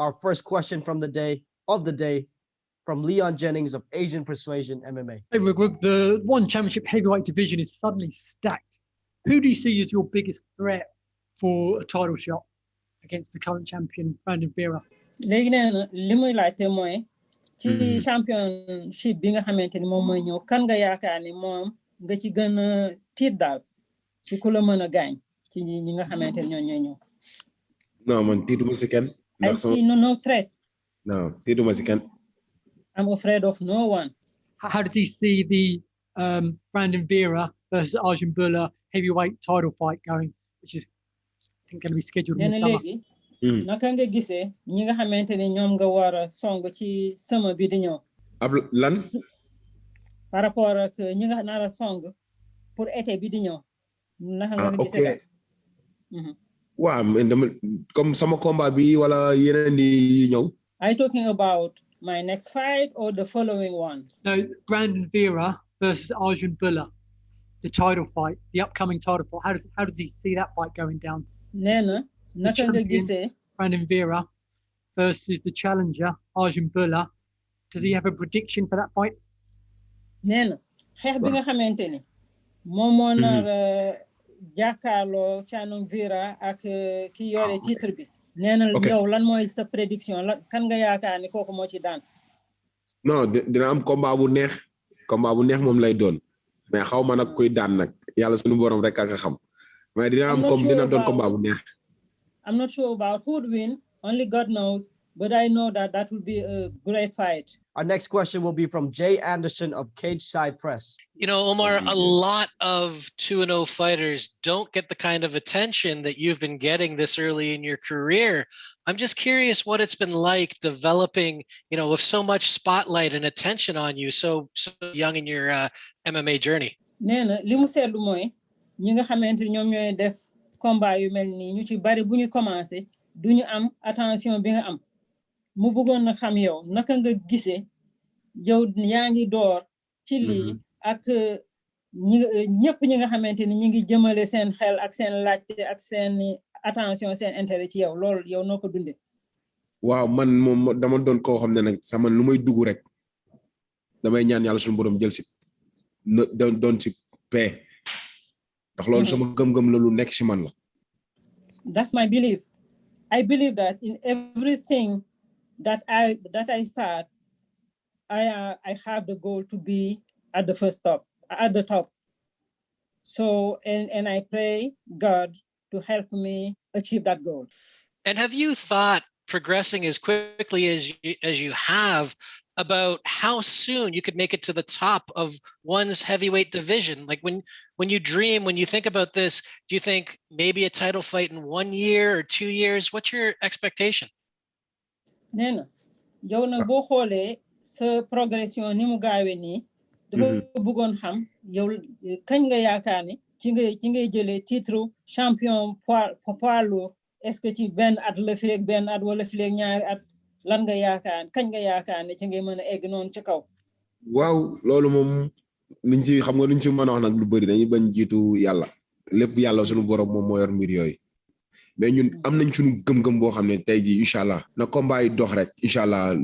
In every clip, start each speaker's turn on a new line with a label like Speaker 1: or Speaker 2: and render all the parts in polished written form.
Speaker 1: our first question from the day from Leon Jennings of Asian Persuasion MMA.
Speaker 2: Hey, Reug Reug, the One Championship heavyweight division is suddenly stacked. Who do you see as your biggest threat for a title shot against the current champion, Brandon Vera?
Speaker 3: léegi nee na li muy laajte mooy ci championship bi nga xamante ni moom mooy ñëw kan nga yaakaar ni moom nga ci gën a tiit daal ci ku la mën a gaañ ci ñi nga xamante ni ñoo ñooy ñëw.
Speaker 4: Non, man tiituma si kenn.
Speaker 3: I see no threat.
Speaker 4: Non, tiituma si kenn.
Speaker 3: I'm afraid of no one.
Speaker 2: How did he see the Brandon Vera versus Arjun Bula heavyweight title fight going, which is I think going to be scheduled in the summer?
Speaker 3: Léegi naka nga gisee ñi nga xamante ni ñoom nga war a song ci sama bi di ñëw.
Speaker 4: ab lan.
Speaker 3: par rapport ak ñi nga nar a song pour été bi di ñëw. naka nga gisee.
Speaker 4: waaw dama comme sama combat bi wala yeneen yi ñëw.
Speaker 3: Are you talking about my next fight or the following one?
Speaker 2: No, Brandon Vera versus Arjun Bula, the title fight, the upcoming title fight. How does he see that fight going down?
Speaker 3: Nena, naka nga gisee
Speaker 2: Brandon Vera versus the challenger Arjun Bula. Does he have a prediction for that fight?
Speaker 3: Nena, xeex bi nga xamante ni moom moo nar jàkkaarloo Chanum Vera ak ki yore titre bi. Nena yow lan mooy sa prédiction kan nga yaakaar ni kooku moo ci daan.
Speaker 4: Non, dina am combat bu neex moom lay doon mais xaw ma nag kuy daan nag yàlla suñu borom rek ak xam mais dina doon combat bu neex.
Speaker 3: I'm not sure about who would win, only God knows, but I know that will be a great fight.
Speaker 1: Our next question will be from Jay Anderson of Cage Side Press.
Speaker 5: You know, Oumar, a lot of 2-0 fighters don't get the kind of attention that you've been getting this early in your career. I'm just curious what it's been like developing, you know, with so much spotlight and attention on you so young in your MMA journey.
Speaker 3: Nena, li mu seetlu mooy ñi nga xamante ñoom ñooy def combat yu mel nii ñu ci bari bu ñu commencé duñu am attention bi nga am. Mu bëggoon na xam yow naka nga gisee yow yaa ngi door ci lii ak ñëpp ñi nga xamante ni ñi ngi jëmale seen xel ak seen laajte ak seen attention seen intérêt ci yow loolu yow noo ko dundee.
Speaker 4: waaw man moom dama doon koo xam ne nag sama lu may dugg rek damay ñaan yàlla suñu borom jël si doon si paix ndax loolu sama gëm-gëm la lu nekk si man la.
Speaker 3: That's my belief. I believe that in everything that I start, I have the goal to be at the top. So and I pray God to help me achieve that goal.
Speaker 5: And have you thought, progressing as quickly as you have, about how soon you could make it to the top of one's heavyweight division? Like when you dream, when you think about this, do you think maybe a title fight in 1 year or 2 years? What's your expectation?
Speaker 3: Nena, yow na boo xoolee sa progression ni mu gaawee nii dafa bëggoon xam yow kañ nga yaakaar ni ci ngay jëlee titre champion poids lourd est-ce que ci benn at la fileeg benn at wala fileeg ñaari at lan nga yaakaar kañ nga yaakaar ne ci ngay mën a egg noonu ci kaw.
Speaker 4: waaw loolu moom liñ ci xam nga luñ ci mën a wax nag lu bëri dañuy bañ jiitu yàlla lépp yàlla suñu borom moom moo yor mbir yooyu mais ñun am nañ suñu gëm-gëm boo xam ne tey jii incha allah na combat yi dox rek incha allah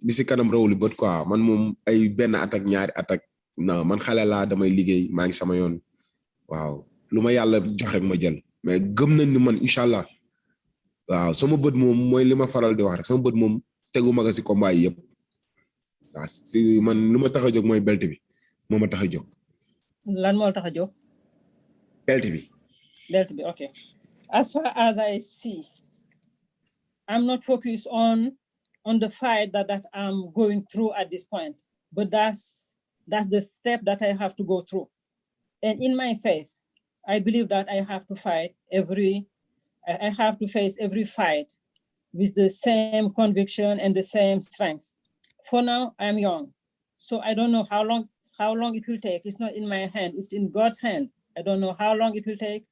Speaker 4: li si kanam rawuli bët quoi man moom ay benn at ak ñaari at ak non man xale laa damay liggéey maa ngi sama yoon waaw lu ma yàlla jox rek ma jël mais gëm nañ ni man incha allah waaw sama bët moom mooy li ma faral di wax rek sama bët moom tegu ma ko si combat yi yëpp waaw si man lu ma tax a jóg mooy belt bi moo ma tax a jóg.
Speaker 3: lan moo tax a jóg.
Speaker 4: belt bi.
Speaker 3: Okay. As far as I see, I'm not focused on the fight that I'm going through at this point, but that's the step that I have to go through. And in my faith, I believe that I have to face every fight with the same conviction and the same strength. For now, I'm young, so I don't know how long it will take. It's not in my hand, it's in God's hand. I don't know how long it will take,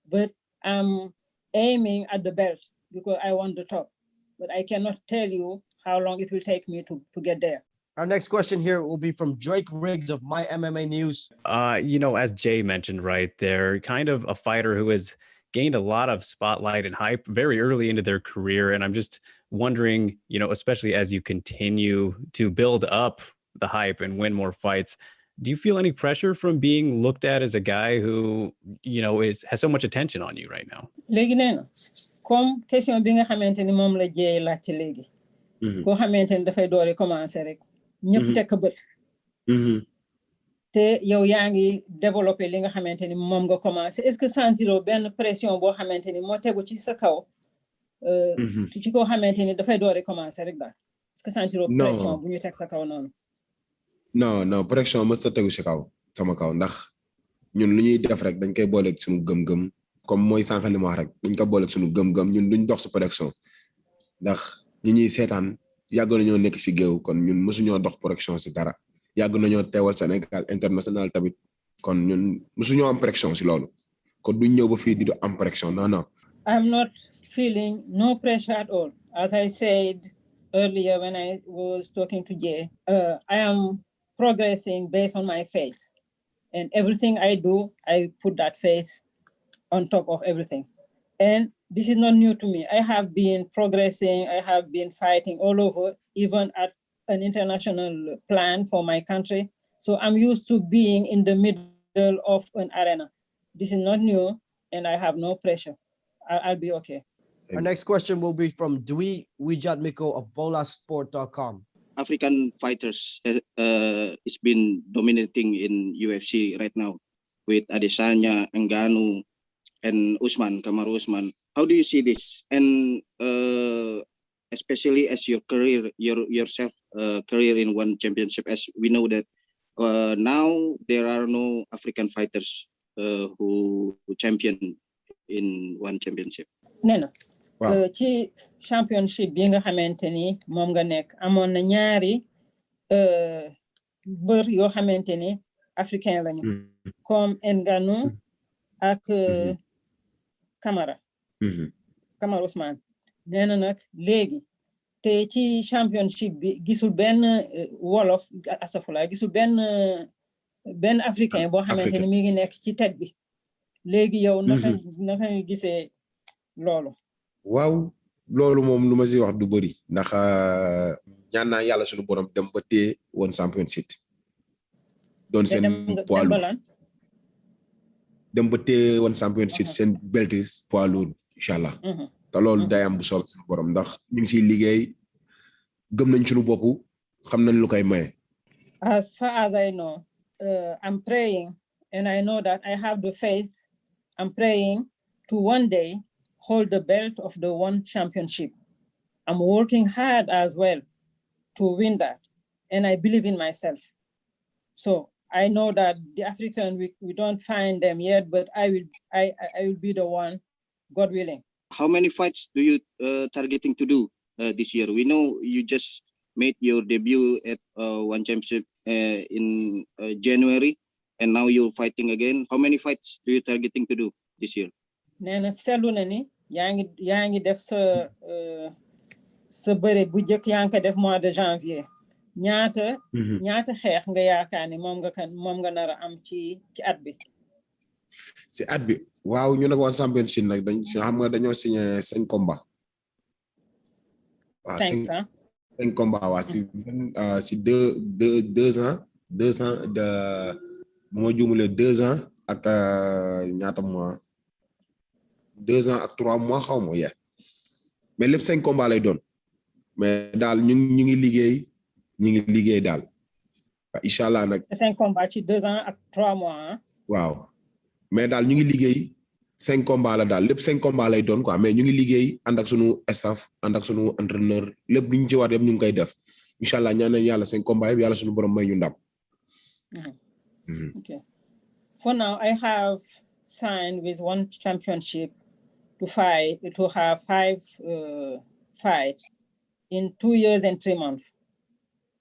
Speaker 3: but I'm aiming at the belt because I want the top, but I cannot tell you how long it will take me to get there.
Speaker 1: Our next question here will be from Reug Reug of My MMA News.
Speaker 6: You know, as Jay mentioned, right, they're kind of a fighter who has gained a lot of spotlight and hype very early into their career. And I'm just wondering, especially as you continue to build up the hype and win more fights, do you feel any pressure from being looked at as a guy who, has so much attention on you right now?
Speaker 3: léegi nee na comme question bi nga xamante ni moom la jeey laajte léegi. koo xamante ni dafay doori commencer rek. ñëpp tekk bët. te yow yaa ngi développé li nga xamante ni moom nga commencé est-ce que sentiro benn pression boo xamante ni moo tegu ci sa kaw. ci koo xamante ni dafay doori commencer rek daal. est-ce que sentiro pression bu ñu teg sa kaw noonu.
Speaker 4: non pression mës sa tegu si kaw sama kaw ndax ñun lu ñuy def rek dañ koy booleeg suñu gëm-gëm comme mooy sànq li ma wax rek dañ ko booleeg suñu gëm-gëm ñun duñ dox si pression ndax ñi ñuy seetaan yàgg nañoo nekk si géew kon ñun mësuñoo dox pression si dara yàgg nañoo teewal Sénégal international tamit kon ñun mësuñoo am pression si loolu kon duñ ñëw ba fii di am pression non.
Speaker 3: I'm not feeling no pressure at all. As I said earlier when I was talking to Jay, I am progressing based on my faith. And everything I do, I put that faith on top of everything. And this is not new to me. I have been progressing. I have been fighting all over, even at an international plan for my country. So I'm used to being in the middle of an arena. This is not new, and I have no pressure. I'll be okay.
Speaker 1: Our next question will be from Dwi Wijatmiko of bolasport.com.
Speaker 7: African fighters has been dominating in UFC right now with Adesanya, Ngannou, and Kamaru Usman. How do you see this? And especially as your career, yourself career in one championship, as we know that now there are no African fighters who champion in one championship.
Speaker 3: Nena. Ci championship bi nga xamanteni mom nga nek amon na ñaari beur yo xamanteni africain lañu comme Ngannou ak Kamaru Usman neena nak légui te ci championship bi gisul ben wolof asafula gisul ben africain bo xamanteni mi ngi nek ci tête bi légui yow naka nga gisé lolu.
Speaker 4: waaw loolu moom lu ma si wax du bëri ndax ñaan naa yàlla suñu borom dem ba téye woon championship doon seen poids lourd dem ba téye woon championship seen beltis poids lourd incha allah te loolu day am bu soob suñu borom ndax ñu ngi siy liggéey gëm nañ suñu bopp xam nañ lu koy maye.
Speaker 3: As far as I know, I'm praying and I know that I have the faith. I'm praying to one day hold the belt of the one championship. I'm working hard as well to win that. And I believe in myself. So I know that the African, we don't find them yet, but I will be the one, God willing.
Speaker 7: How many fights do you targeting to do this year? We know you just made your debut at one championship in January, and now you're fighting again. How many fights do you targeting to do this year?
Speaker 3: Nena seetlu na ni yaa ngi def sa bëre bu jëkk yaa ngi ko def mois de janvier ñaata xeex nga yaakaar ni moom nga nar a am ci at bi.
Speaker 4: ci at bi waaw ñu nag waa championship nag dañ xam nga dañoo signé 5 combats. waaw 5 combats waa ci 2 ans de bu ma juumulee 2 ans ak ñaata mois 2 ans ak 3 mois xaw ma mais lépp 5 combats lay doon mais daal ñu ngi liggéey daal incha allah nag.
Speaker 3: 5 combats ci 2 ans ak 3 mois.
Speaker 4: waaw mais daal ñu ngi liggéey 5 combats la daal lépp 5 combats lay doon quoi mais ñu ngi liggéey ànd ak sunu staff ànd ak sunu entraîneur lépp lu ñu ci war yëpp ñu ngi koy def incha allah ñaan nañu yàlla 5 combats yëpp yàlla sunu borom may ñu ndam.
Speaker 3: Okay. For now, I have signed with one championship to have 5 fights in 2 years and 3 months.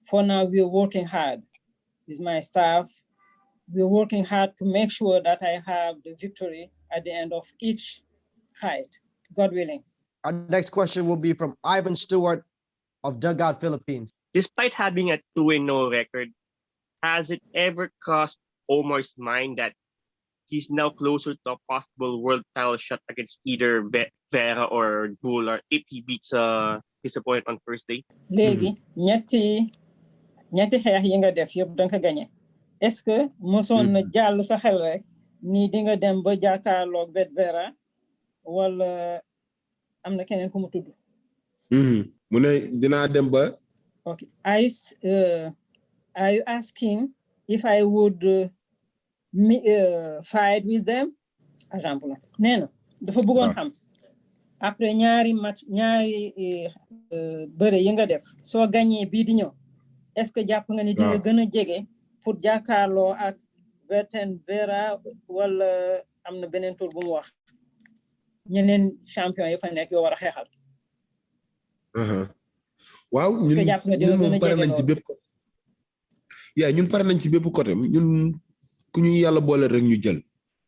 Speaker 3: For now, we're working hard with my staff. We're working hard to make sure that I have the victory at the end of each fight, God willing.
Speaker 1: Our next question will be from Ivan Stewart of Dugout Philippines.
Speaker 8: Despite having a 2-0 record, has it ever crossed Oumar's mind that he's now closer to a possible world title shot against either Vera or Buller if he beats his opponent on first day?
Speaker 3: léegi ñetti xeex yi nga def yëpp danga ko gagné est-ce que mosoon na jàll sa xel rek nii di nga dem ba jàkkaarloog Vera wala am na keneen ku mu tudd.
Speaker 4: mu ne dinaa dem ba.
Speaker 3: Okay, are you asking if I would fight with them? Exemple nee na dafa bëggoon xam après ñaari bëre yi nga def soo gagné bii di ñëw est-ce que jàpp nga ni di nga gën a jege pour jàkkaarloo ak Vera wala am na beneen tour bu mu wax ñeneen champion yi fa nekk yoo war a xeexal.
Speaker 4: waaw ñun moom pare nañ ci bépp côté. ñun pare nañ ci bépp côté ñun ku ñu yàlla boole rek ñu jël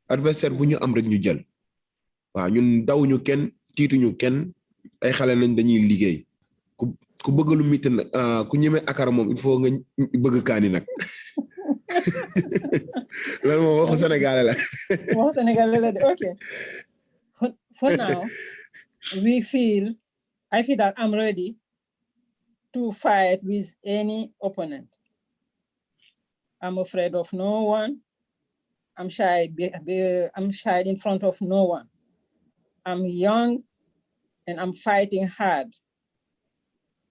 Speaker 4: adversaire bu ñu am rek ñu jël waaw ñun dawuñu kenn tiituñu kenn ay xale nañ dañuy liggéey ku bëgg lu mit nag ku ñeme akara moom il faut nga bëgg kaani nag loolu moom waxu sénégalais la.
Speaker 3: waxu sénégalais la de okay. For now I feel that I'm ready to fight with any opponent. I'm afraid of no one. I'm shy in front of no one. I'm young and I'm fighting hard.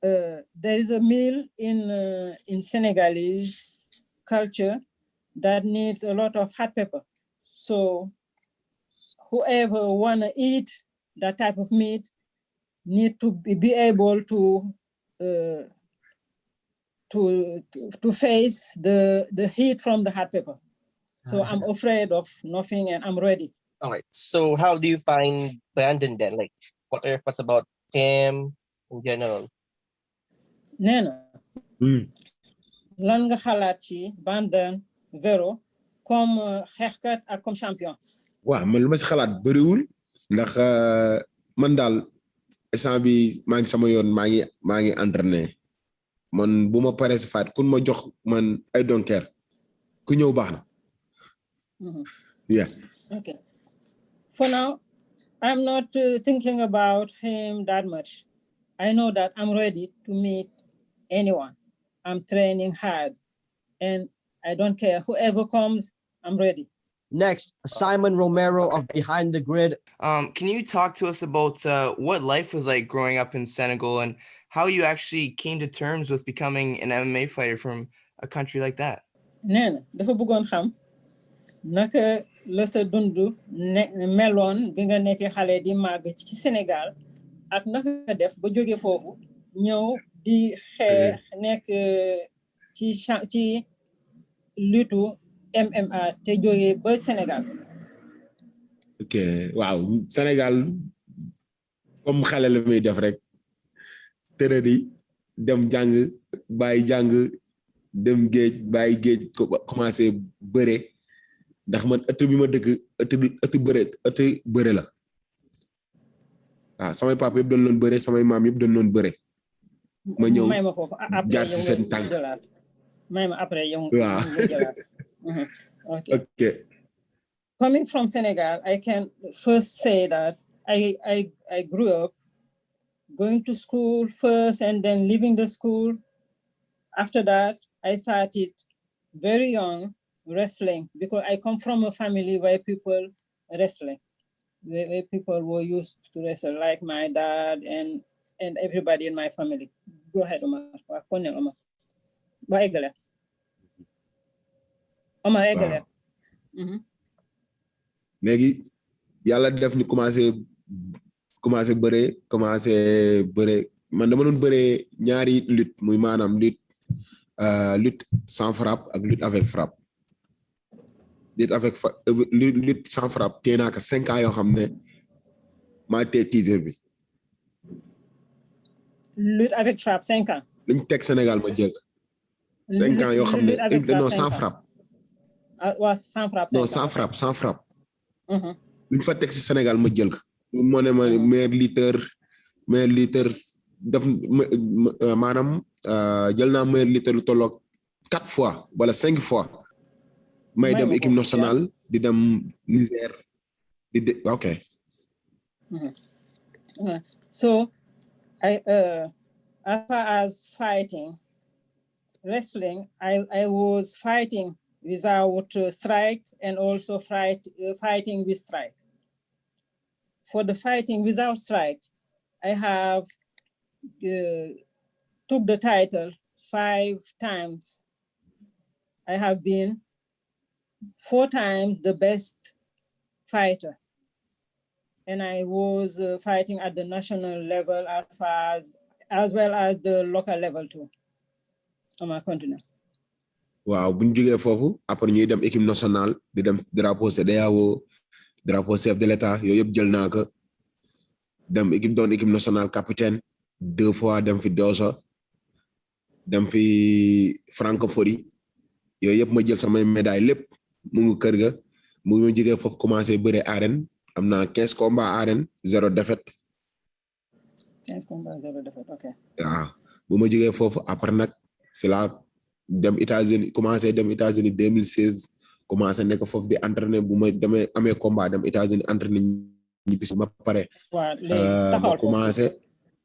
Speaker 3: There is a meal in Senegalese culture that needs a lot of hot pepper. So whoever wanna eat that type of meat need to be able to face the heat from the hot pepper. So I'm afraid of nothing and I'm ready.
Speaker 9: All right. So how do you find Brandon then? Like, what are your thoughts about him in general?
Speaker 3: Nena. Lan nga xalaat ci Brandon Vero comme xeexkat ak comme champion?
Speaker 4: waaw man lu ma si xalaat bëriwul ndax man daal instant bi maa ngi sama yoon maa ngi entraîné man bu ma paree si faat kun ma jox man I don't care ku ñëw baax na. Yeah.
Speaker 3: Okay. For now, I'm not thinking about him that much. I know that I'm ready to meet anyone. I'm training hard and I don't care. Whoever comes, I'm ready.
Speaker 1: Next, Simon Romero of Behind the Grid.
Speaker 10: Can you talk to us about what life was like growing up in Senegal and how you actually came to terms with becoming an MMA fighter from a country like that?
Speaker 3: Nena, dafa bëggoon xam naka la sa dundu meloon bi nga nekk xale di màgg ci Sénégal ak naka nga def ba jóge foofu ñëw di nekk ci lutte MMA te jóge ba Sénégal.
Speaker 4: Ok waaw Sénégal comme xale la muy def rek tërëri dem jàng bàyyi jàng dem géej bàyyi géej commencé bëre ndax man ëtt bi ma dëkk ëtt bëre la waaw samay papa yëpp doon loon bëre samay maam yëpp doon loon bëre ma ñëw jaar si seen tànk
Speaker 3: may ma après yow
Speaker 4: waaw
Speaker 3: okay. Coming from Senegal, I can first say that I grew up going to school first and then leaving the school. After that, I started very young wrestling because I come from a family where people wrestling, where people were used to wrestle, like my dad and everybody in my family. Go ahead, Oumar. Oumar eggale.
Speaker 4: léegi yàlla def ñu commencé bëre man dama doon bëre ñaari lutte muy maanaam lutte sans frappe ak lutte avec frappe lutte sans frappe téye naa ko 5 ans yoo xam ne maa téye titre bi.
Speaker 3: Lutte avec frappe 5 ans.
Speaker 4: liñ teg Sénégal ma jël 5 ans yoo xam ne non sans frappe.
Speaker 3: waaw sans frappe.
Speaker 4: non sans frappe. luñ fa teg si Sénégal ma jël ko. moo ne ma meilleur lutteur def maanaam jël naa meilleur lutteur lu tolloog 4 fois wala 5 fois. may dem équipe nationale di dem Niger ok.
Speaker 3: So as far as fighting, wrestling, I was fighting without strike and also fighting with strike. For the fighting without strike, I have took the title 5 times. I have been 4 times the best fighter. And I was fighting at the national level as well as the local level too on my continent.
Speaker 4: waaw bu ñu jógee foofu après ñuy dem équipe nationale di dem drapeau CEDEAO drapeau chef de l'état yooyu yëpp jël naa ko dem équipe nationale capitaine 2 fois dem fi Dosa dem fi francophonie yooyu yëpp ma jël samay médaille lépp mu ngi kër ga mu ngi jógee foofu commencé bëre arène am naa 15 combats arène 0 défaite.
Speaker 3: 15 combats 0 défaite, ok.
Speaker 4: waaw bu ma jógee foofu après nag c'est là dem États-Unis commencé dem États-Unis 2016 commencé nekk foofu di entraîner bu ma demee amee combat dem États-Unis entraîner ñibbisi ma pare.
Speaker 3: waaw léegi
Speaker 4: ma commencé.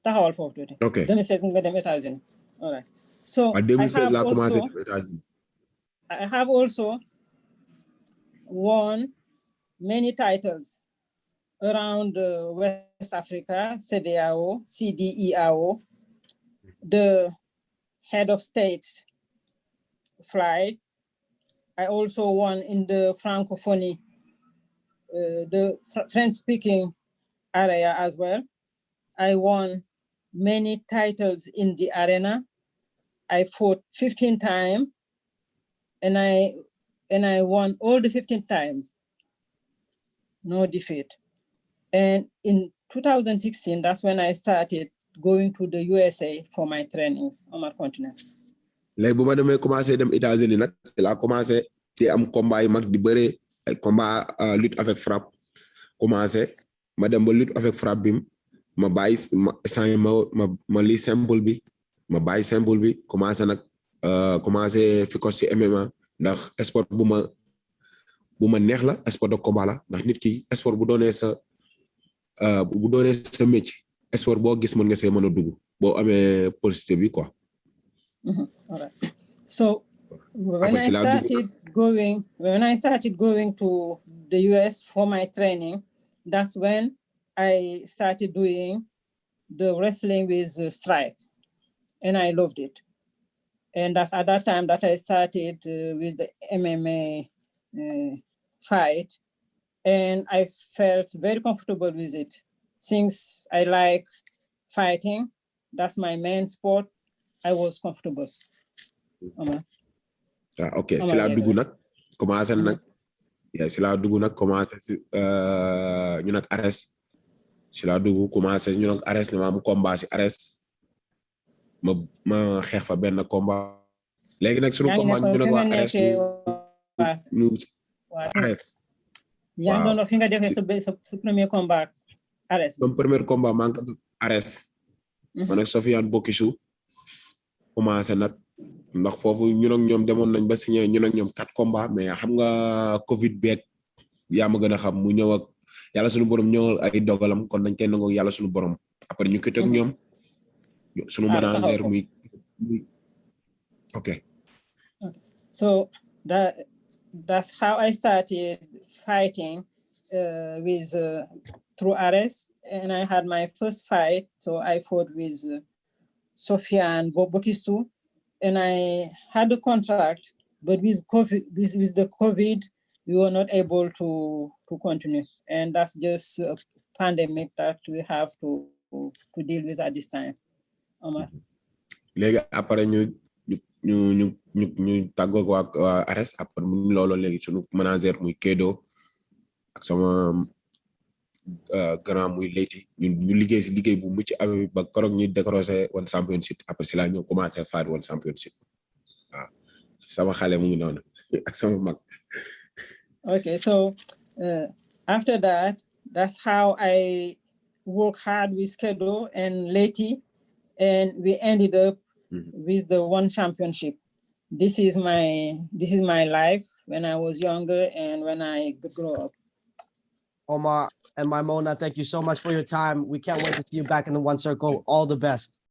Speaker 3: taxawal foofu tuuti.
Speaker 4: ok
Speaker 3: 2016 nga dem États-Unis. all right. So
Speaker 4: 2016 laa commencé dem États-Unis.
Speaker 3: I have also won many titles around West Africa, CEDEAO, CDEAO, the head of states flight. I also won in the Francophonie, the French-speaking area as well. I won many titles in the arena. I fought 15 times, and I won all the 15 times. No defeat. And in 2016, that's when I started going to the USA for my trainings on my continent.
Speaker 4: léegi bu ma demee commencé dem États-Unis nag laa commencé ci am combat yu mag di bëre ay combat lutte avec frappe commencé ma dem ba lutte avec frappe bi ma bàyyi ma li simple bi ma bàyyi simple bi commencé nag commencé fi ko ci MMA ndax sport bu ma neex la sport de combat la ndax nit ki sport bu doonee sa métier sport boo gis mën nga see mën a dugg boo amee publicité bi quoi.
Speaker 3: All right. So when I started going to the US for my training, that's when I started doing the wrestling with strike, and I loved it. And that's at that time that I started with the MMA fight, and I felt very comfortable with it. Since I like fighting, that's my main sport, I was comfortable.
Speaker 4: ok si laa dugg nag commencé nag si laa dugg nag commencé si ñu nag Ares si laa dugg commencé ñu nag Ares ne ma am combat si Ares ma xeex fa benn combat léegi nag sunu combat ñu nag waa Ares ñu Ares
Speaker 3: yaa ngi doon fi nga defee sa premier combat Ares
Speaker 4: sama premier combat maa ngi ko Ares man ak Sofiane Bokissou commencé nag ndax foofu ñun ak ñoom demoon nañ ba signé ñun ak ñoom 4 combats mais xam nga Covid beeg yaa ma gën a xam mu ñëw ak yàlla suñu borom ñëwal ay dogalam kon dañ koy nangoo yàlla suñu borom après ñu kit ak ñoom suñu manager muy ok.
Speaker 3: So that's how I started fighting through Ares, and I had my first fight. So I fought with Sofiane Bokissou, and I had a contract, but with the COVID, we were not able to continue, and that's just a pandemic that we have to deal with at this time.
Speaker 4: léegi après ñu tàggoog waa Ares après mu loolu léegi sunu manager muy Kedo ak sama grand muy Leyti ñu liggéey si liggéey bu mucc abi ba keroog ñuy décroché One Championship après si la ñu commencé fight One Championship waaw sama xale mu ngi noonu ak sama mag.
Speaker 3: Okay, so after that, that's how I worked hard with Kedo and Leyti, and we ended up with the One Championship. This is my life when I was younger and when I grew up.
Speaker 1: Omar and Maimona, thank you so much for your time. We can't wait to see you back in the One Circle. All the best.